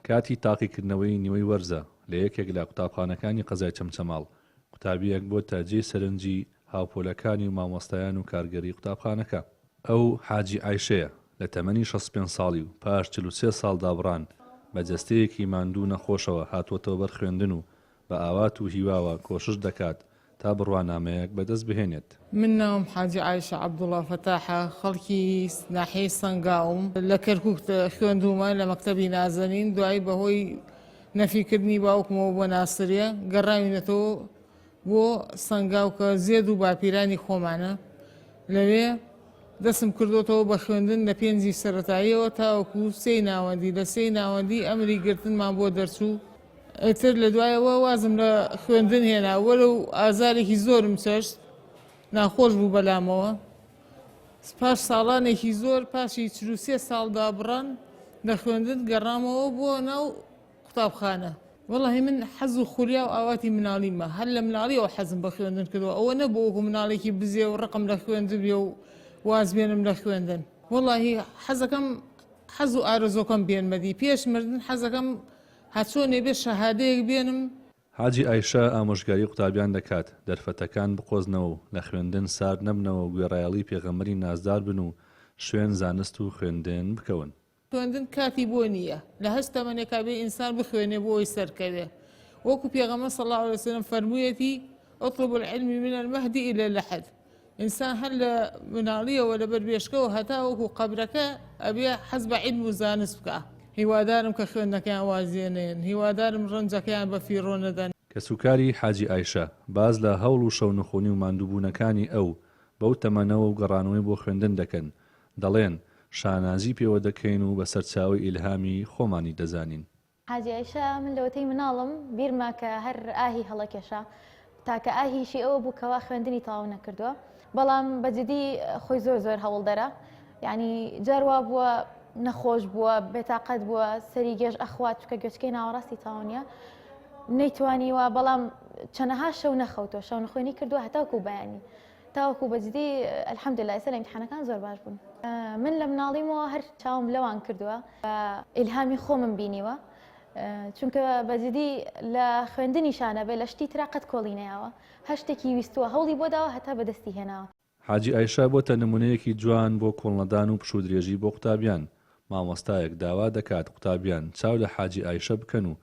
کاتی تاقیکردنەوەی نیوەی وەرزە لە یەکێک لە قوتابخانەکانی قەزای چەمچەماڵ، قوتابیەک بۆ تەرجەی سەرنجی هاوپۆلەکانی و مامۆستایان و کارگەری قوتابخانەکە. ئەو حاجی عایشەیە لە تەمەنی 65 ساڵی و پاش 43 ساڵ دابڕان بە جەستەیەکی ماندوو نەخۆشەوە هاتووەتەوە بەر خوێندن و بە ئاوات و هیواوە کۆشش دەکات تا بڕوانامەیەک بەدەست بهێنێت. من ناوم حاجی عایشە عەبدوڵڵا فەتاحە، خەڵکی ناحیەی سەنگاوم، لە کەرکووک خوێندومە لە مەکتەبی نازەنین. دوایی بەهۆی نەفیکردنی باوکمەوە بۆ ناسریە گەڕاوینەتەوە بۆ سەنگاو کە زێد و باپیرانی خۆمانە. لەوێ دەستم کردوتەوە بە خوێندن لە پێنجی سەرەتاییەوە تاوەکو سێی ناوەندی. لە سێی ناوەندی ئەمری گرتنمان بۆ دەرچوو. ئەتر لە دوایەوە وازم لە خوێندن هێنا، وەرە و ئازارێکی زۆرم چەشت، ناخۆش بوو بەلامەوە. پاش ساڵانێکی زۆر پاشی 43 ساڵ دابڕان لە خوێندن گەڕامەوە بۆ ناو قوتابخانە. وەڵاهی من حەز و خوریا و ئاواتی مناڵیمە، هەر لە مناڵیەوە حەزم بە خوێندن کردەوە. ئەوە نەبوو وەکو مناڵێکی بزێ و ڕقم لە خوێندن بێ و واز بێنم لە خوێندن. وەڵاهی حەزەکەم حەز و ئارەزۆکەم بێنمەدی. پێش مردن حەزەکەم هەچۆنێ بێ شەهادەیەک بێنم. حاجی عایشە ئامۆژگاری قوتابیان دەکات دەرفەتەکان بقۆزنەوە و لە خوێندن سارد نەبنەوە و گوێڕایەڵی پێغەمبەری نازدار بن و شوێن زانست و خوێندن بکەون. خوێندن کاتی بۆ نییە، لە هەست تەمەنێکا بێ ئینسان بخوێنێ بۆ ئەوی سەرکەوێ. وەکو پێغەمبەر صلی الله علیه وسلم فەرموویەتی اطلب العلم من المهد إلى اللحد. ئینسان هەر لە مناڵیەوە لە بەربێشکەوە هەتا وەکو قەبرەکە ئەبێ حەز بە عیلم و زانست بکە. هیوادارم کە خوێندنەکەیان وازێنێن، هیوادارم ڕەنجەکەیان بە فیڕۆ نەدەن. کەسوکاری حاجی عایشە باز لە هەوڵ و شەونەخۆنی و ماندووبوونەکانی ئەو بەو تەمەنەوە و گەڕانەوەی بۆ خوێندن دەکەن. دەڵێن شانازی پێوە دەکەین و بە سەرچاوی ئیلهامی خۆمانی دەزانین. حاجی عایشە من لەوەتەی مناڵم بیرما کە هەر ئاهی هەڵەکێشا تاکە ئاهیشی ئەوە بوو کەوا خوێندنی تەواو نەکردووە، بەڵام بەجددی خۆی زۆر هەوڵدەرە. یعنی جاروا بووە نەخۆش بووە، بێتاقەت بووە، سەری گێژ ئەخوات چکە گوێچکەی ناوەڕاستی تاوانیە نەیتوانیوە، بەڵام چەنەها شەو نەخەوتەوە، شەو نەخۆینی کردووە هەتاوەکو بەیانی تاوەکو بەجددی ئەلحەمدوللا ئێستا لە ئیمتحانەکان زۆر باش بوون. من لە مناڵیمەوە هەر چاوم لەوان کردووە ئیلهامی خۆمم بینیوە، چونکە بەجددی لە خوێندنیشانە بێ لە شتی ترا قەت کۆڵی نەیاوە، هەر شتێکی ویستووە هەوڵی بۆ داوە هەتا بەدەستی هێناوە. حاجی عایشە بۆتە نمونەیەکی جوان بۆ کۆڵنەدان و پشودرێژی بۆ قوتابیان. مامۆستایەک داوا دەکات قوتابیان چاو لە حاجی عایشە بکەن و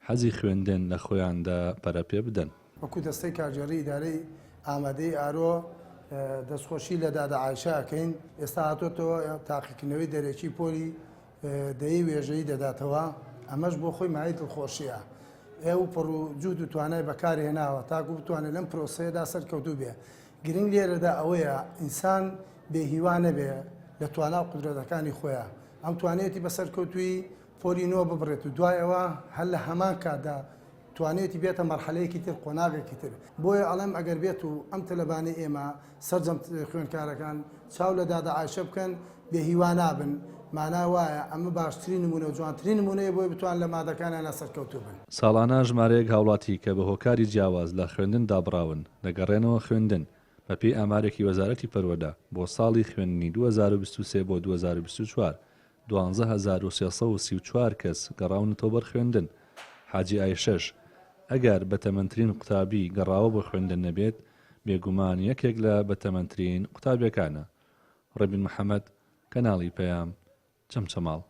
حەزی خوێندن لە خۆیاندا پەرەپێ بدەن. وەکو دەستەی کارژێڕی ئیدارەی ئامادەی ئارۆ دەستخۆشی لە دادا عایشە ئەکەین. ئێستا هاتوۆتەوە تاقیکردنەوەی دەرێکی پۆلی دەی وێژەی دەداتەوە. ئەمەش بۆ خۆی مای دڵخۆشیە. ئێوە پڕ و جوود و توانای بەکارهێناوە تاکو بتوانێت لەم پرۆسەیەدا سەرکەوتوو بێ. گرنگ لێرەدا ئەوەیە ئینسان بێهیوانە بێ لە توانا و قدرەتەکانی خۆیان. ئەم توانێتی بەسەرکەوتوی پۆلی نۆ ببڕێت و دوایەوە هەر لە هەمان کاتدا توانێتی بێتە مەرحەلەیەکی تر، قۆناغێکی تر. بۆیە ئەڵێم ئەگەر بێت و ئەم تەلەبانەی ئێمە سەرجەم خوێندکارەکان چاو لە دادا عایشە بکەن، بێهیوان نابن. مانا وایە ئەمە باشترین نمونە و جوانترین نمونەیە بۆی بتوان لە مادەکانیان سەرکەوتوو بن. ساڵانە ژمارەیەک هاوڵاتی کە بە هۆکاری جیاواز لە خوێندن دابڕاون دەگەڕێنەوە خوێندن. بەپێی ئامارێکی وەزارەتی پەروەردە بۆ ساڵی خوێندنی 2023 بۆ 2024 12334 کەس گەڕاونەتەوە بەر خوێندن. حاجی عایشەش ئەگەر بەتەمەنترین قوتابی گەڕاوە بۆ خوێندن نەبێت، بێگومان یەکێک لە بەتەمەنترین قوتابیەکانە. ڕەبین محەممەد، کەناڵی پەیام، چەمچەماڵ.